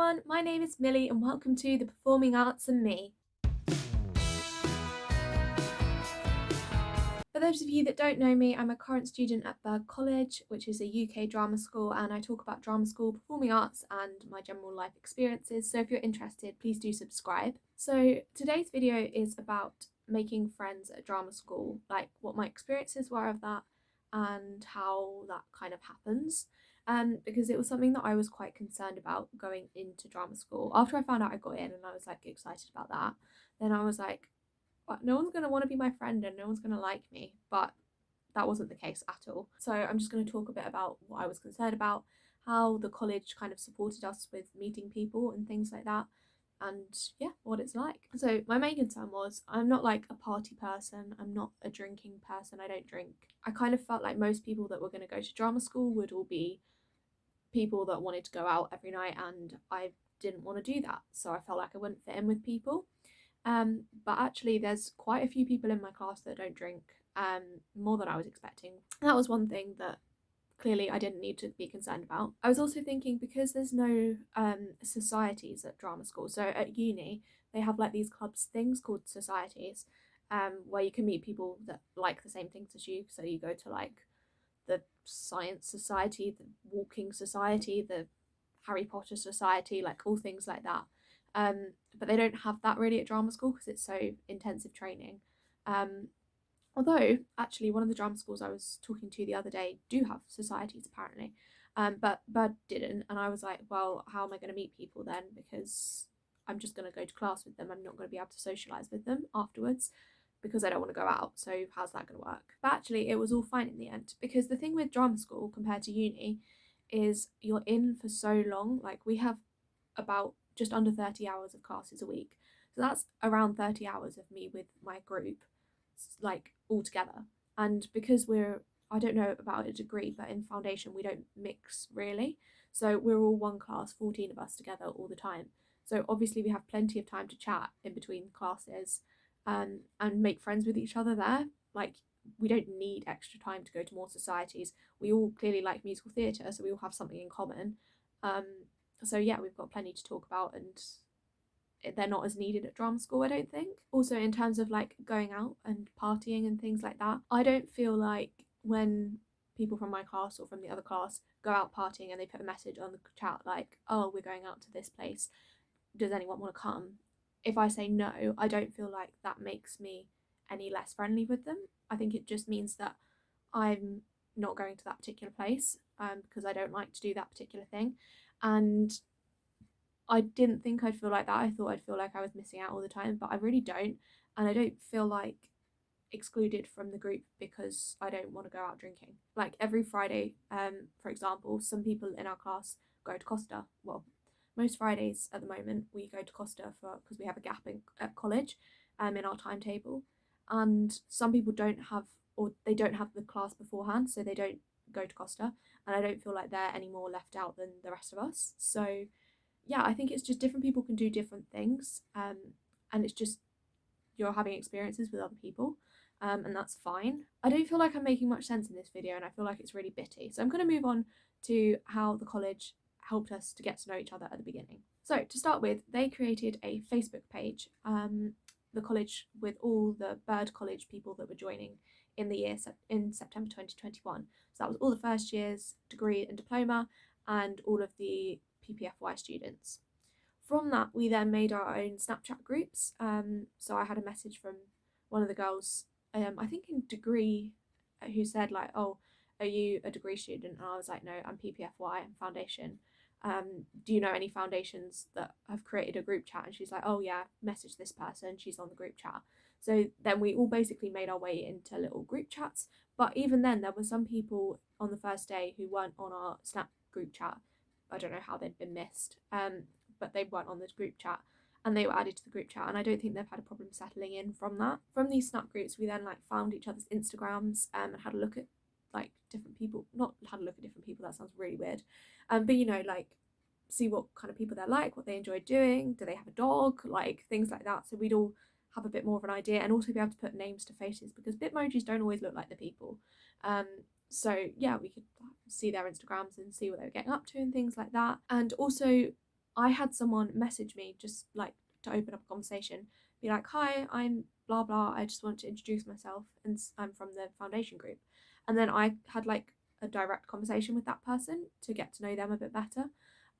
everyone, my name is Millie and welcome to the Performing Arts and Me. For those of you that don't know me, I'm a current student at Berg College, which is a UK drama school, and I talk about drama school, performing arts and my general life experiences, so if you're interested, please do subscribe. So today's video is about making friends at drama school, like what my experiences were of that and how that kind of happens. Because it was something that I was quite concerned about going into drama school. After I found out I got in and I was like excited about that, then I was like, no one's going to want to be my friend and no one's going to like me. But that wasn't the case at all. So I'm just going to talk a bit about what I was concerned about, how the college kind of supported us with meeting people and things like that, and yeah, what it's like. So my main concern was I'm not like a party person, I'm not a drinking person, I don't drink. I kind of felt like most people that were going to go to drama school would all be people that wanted to go out every night, and I didn't want to do that, so I felt like I wouldn't fit in with people. But actually there's quite a few people in my class that don't drink, more than I was expecting. That was one thing that clearly I didn't need to be concerned about. I was also thinking, because there's no societies at drama school, so at uni they have like these clubs things called societies, where you can meet people that like the same things as you. So you go to like the science society, the walking society, the Harry Potter society, like all things like that. But they don't have that really at drama school because it's so intensive training. Although actually one of the drama schools I was talking to the other day do have societies apparently, but Bird didn't, and I was like, well, how am I going to meet people then, because I'm just going to go to class with them, I'm not going to be able to socialise with them afterwards because I don't want to go out, so how's that going to work? But actually it was all fine in the end, because the thing with drama school compared to uni is you're in for so long. Like we have about just under 30 hours of classes a week, so that's around 30 hours of me with my group, like all together. And because I don't know about a degree, but in foundation we don't mix really, so we're all one class, 14 of us together all the time, so obviously we have plenty of time to chat in between classes, and make friends with each other there. Like we don't need extra time to go to more societies. We all clearly like musical theatre, so we all have something in common. So yeah, we've got plenty to talk about, and they're not as needed at drama school, I don't think. Also, in terms of like going out and partying and things like that, I don't feel like when people from my class or from the other class go out partying and they put a message on the chat like, oh, we're going out to this place, does anyone want to come? If I say no, I don't feel like that makes me any less friendly with them. I think it just means that I'm not going to that particular place, because I don't like to do that particular thing. And I didn't think I'd feel like that. I thought I'd feel like I was missing out all the time, but I really don't. And I don't feel like excluded from the group because I don't want to go out drinking. Like every Friday, for example, some people in our class go to Costa. Well, most Fridays at the moment we go to Costa for because we have a gap at college, in our timetable, and some people don't have, or they don't have the class beforehand, so they don't go to Costa, and I don't feel like they're any more left out than the rest of us. So yeah, I think it's just different people can do different things, and it's just you're having experiences with other people, and that's fine. I don't feel like I'm making much sense in this video, and I feel like it's really bitty. So I'm going to move on to how the college helped us to get to know each other at the beginning. So to start with, they created a Facebook page, the college, with all the Bird College people that were joining in the year in September 2021. So that was all the first years, degree and diploma, and all of the PPFY students. From that, we then made our own Snapchat groups. So I had a message from one of the girls, I think in degree, who said like, oh, are you a degree student? And I was like, no, I'm PPFY, I'm foundation. Do you know any foundations that have created a group chat? And she's like, oh yeah, message this person, she's on the group chat. So then we all basically made our way into little group chats. But even then, there were some people on the first day who weren't on our Snap group chat. I don't know how they'd been missed, but they weren't on this group chat, and they were added to the group chat, and I don't think they've had a problem settling in from that. From these Snap groups, we then like found each other's Instagrams, and had a look at like different people, not had a look at different people, that sounds really weird, but you know, like see what kind of people they're like, what they enjoy doing, do they have a dog, like things like that, so we'd all have a bit more of an idea, and also be able to put names to faces, because Bitmojis don't always look like the people. So yeah, we could see their Instagrams and see what they were getting up to and things like that. And also I had someone message me just like to open up a conversation, be like, "Hi, I'm blah blah. I just want to introduce myself, and I'm from the foundation group." And then I had like a direct conversation with that person to get to know them a bit better.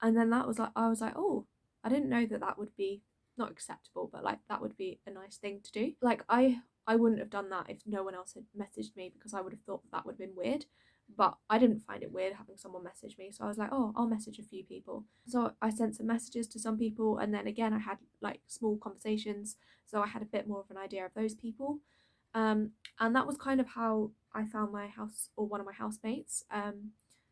And then that was like, I was like, oh, I didn't know that that would be not acceptable, but like that would be a nice thing to do. Like I wouldn't have done that if no one else had messaged me, because I would have thought that would have been weird. But I didn't find it weird having someone message me, so I was like, oh, I'll message a few people. So I sent some messages to some people, and then again I had like small conversations, so I had a bit more of an idea of those people. And that was kind of how I found my house, or one of my housemates.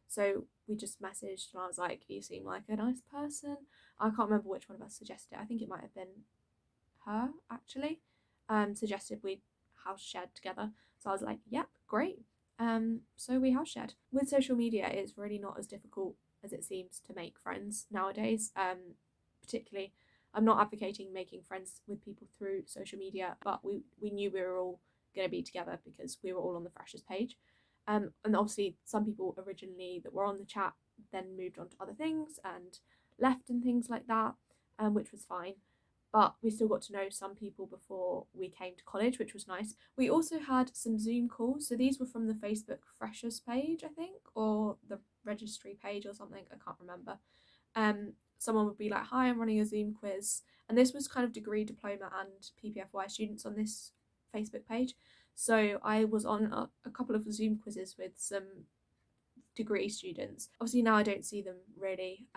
So we just messaged, and I was like, you seem like a nice person. I can't remember which one of us suggested it. I think it might have been her actually. Suggested we house shared together. So I was like, yep, great. So we house shared. With social media, it's really not as difficult as it seems to make friends nowadays. Particularly, I'm not advocating making friends with people through social media, but we knew we were all going to be together because we were all on the freshers page. And obviously, some people originally that were on the chat then moved on to other things and left and things like that, which was fine. But we still got to know some people before we came to college, which was nice. We also had some Zoom calls. So these were from the Facebook freshers page, I think, or the registry page or something. I can't remember. Someone would be like, "Hi, I'm running a Zoom quiz," and this was kind of degree, diploma, and PPFY students on this Facebook page. So I was on a couple of Zoom quizzes with some degree students. Obviously now I don't see them really,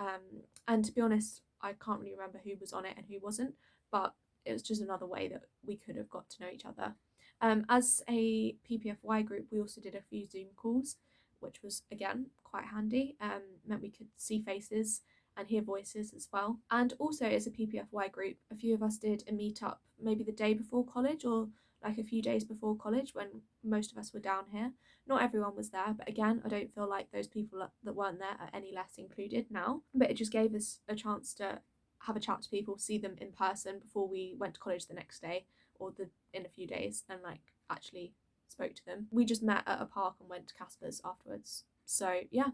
and to be honest, I can't really remember who was on it and who wasn't, but it was just another way that we could have got to know each other. As a PPFY group, we also did a few Zoom calls, which was again quite handy. Meant we could see faces and hear voices as well. And also, as a PPFY group, a few of us did a meetup maybe the day before college, or like a few days before college when most of us were down here. Not everyone was there, but again, I don't feel like those people that weren't there are any less included now. But it just gave us a chance to have a chat to people, see them in person before we went to college the next day, or in a few days, and like actually spoke to them. We just met at a park and went to Casper's afterwards. So yeah,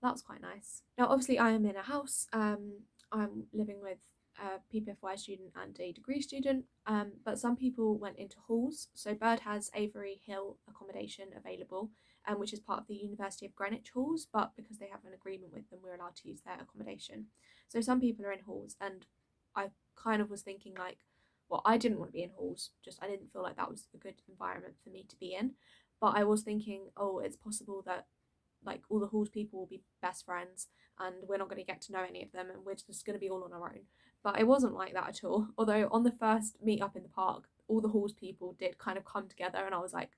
that was quite nice. Now, obviously, I am in a house. I'm living with a PPFY student and a degree student, but some people went into halls. So Bird has Avery Hill accommodation available, which is part of the University of Greenwich halls, but because they have an agreement with them, we're allowed to use their accommodation. So some people are in halls, and I kind of was thinking like, well, I didn't want to be in halls, just I didn't feel like that was a good environment for me to be in. But I was thinking, oh, it's possible that like all the halls people will be best friends and we're not going to get to know any of them and we're just going to be all on our own. But it wasn't like that at all. Although on the first meet up in the park, all the halls people did kind of come together, and I was like,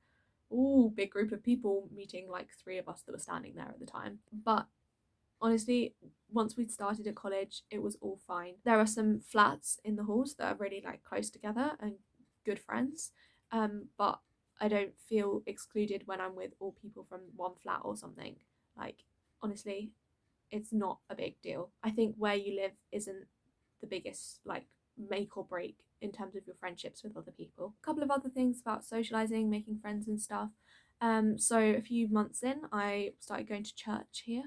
ooh, big group of people meeting like three of us that were standing there at the time. But honestly, once we'd started at college, it was all fine. There are some flats in the halls that are really like close together and good friends, but I don't feel excluded when I'm with all people from one flat or something. Like, honestly, it's not a big deal. I think where you live isn't the biggest like make or break in terms of your friendships with other people. A couple of other things about socializing, making friends and stuff. So a few months in, I started going to church here,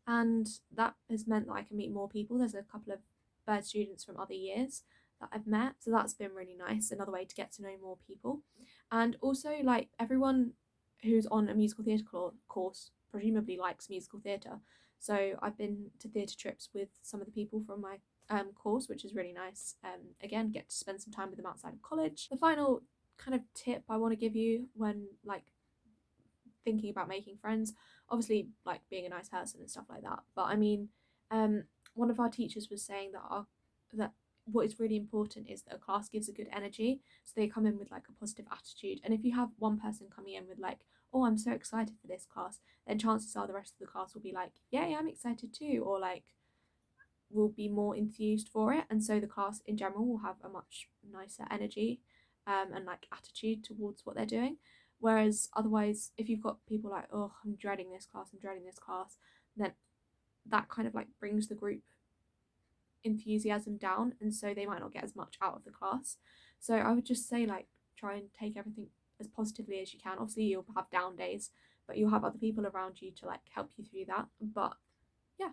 and that has meant that I can meet more people. There's a couple of Bird students from other years that I've met, so that's been really nice. Another way to get to know more people, and also like everyone who's on a musical theatre course presumably likes musical theatre. So I've been to theatre trips with some of the people from my course, which is really nice. Again, get to spend some time with them outside of college. The final kind of tip I want to give you when like thinking about making friends, obviously like being a nice person and stuff like that. But I mean, one of our teachers was saying that what is really important is that a class gives a good energy, so they come in with like a positive attitude. And if you have one person coming in with like, oh, I'm so excited for this class, then chances are the rest of the class will be like, yeah, I'm excited too, or like will be more enthused for it, and so the class in general will have a much nicer energy, and like attitude towards what they're doing. Whereas otherwise, if you've got people like, oh, I'm dreading this class, then that kind of like brings the group enthusiasm down, and so they might not get as much out of the class. So I would just say like try and take everything as positively as you can. Obviously you'll have down days, but you'll have other people around you to like help you through that. But yeah,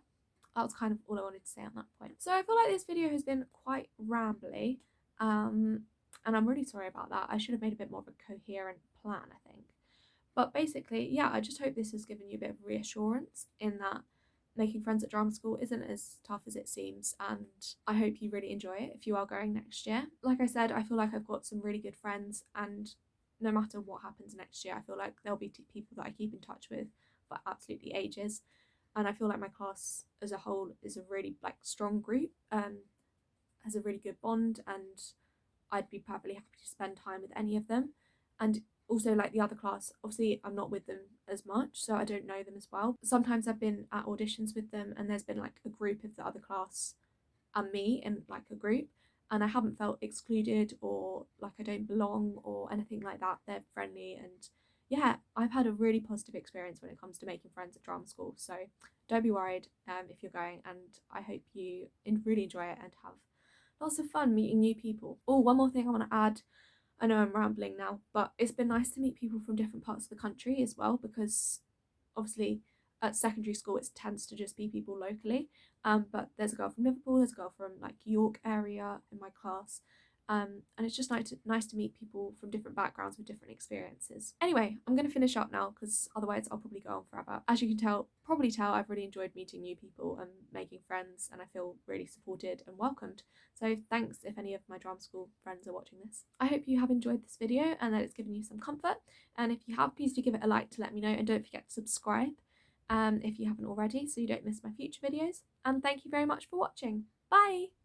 that was kind of all I wanted to say on that point. So I feel like this video has been quite rambly, and I'm really sorry about that. I should have made a bit more of a coherent plan, I think. But basically, yeah, I just hope this has given you a bit of reassurance in that making friends at drama school isn't as tough as it seems, and I hope you really enjoy it if you are going next year. Like I said, I feel like I've got some really good friends, and no matter what happens next year, I feel like there'll be people that I keep in touch with for absolutely ages. And I feel like my class as a whole is a really like strong group, has a really good bond, and I'd be perfectly happy to spend time with any of them. And also, like the other class, obviously I'm not with them as much, so I don't know them as well. Sometimes I've been at auditions with them, and there's been like a group of the other class and me in like a group, and I haven't felt excluded or like I don't belong or anything like that. They're friendly, and yeah, I've had a really positive experience when it comes to making friends at drama school. So don't be worried if you're going, and I hope you really enjoy it and have lots of fun meeting new people. Oh, one more thing I want to add. I know I'm rambling now, but it's been nice to meet people from different parts of the country as well, because obviously at secondary school it tends to just be people locally. But there's a girl from Liverpool, there's a girl from like York area in my class. And it's just nice to meet people from different backgrounds with different experiences. Anyway, I'm going to finish up now because otherwise I'll probably go on forever. As you can probably tell, I've really enjoyed meeting new people and making friends, and I feel really supported and welcomed. So thanks if any of my drama school friends are watching this. I hope you have enjoyed this video and that it's given you some comfort. And if you have, please do give it a like to let me know, and don't forget to subscribe if you haven't already so you don't miss my future videos. And thank you very much for watching. Bye!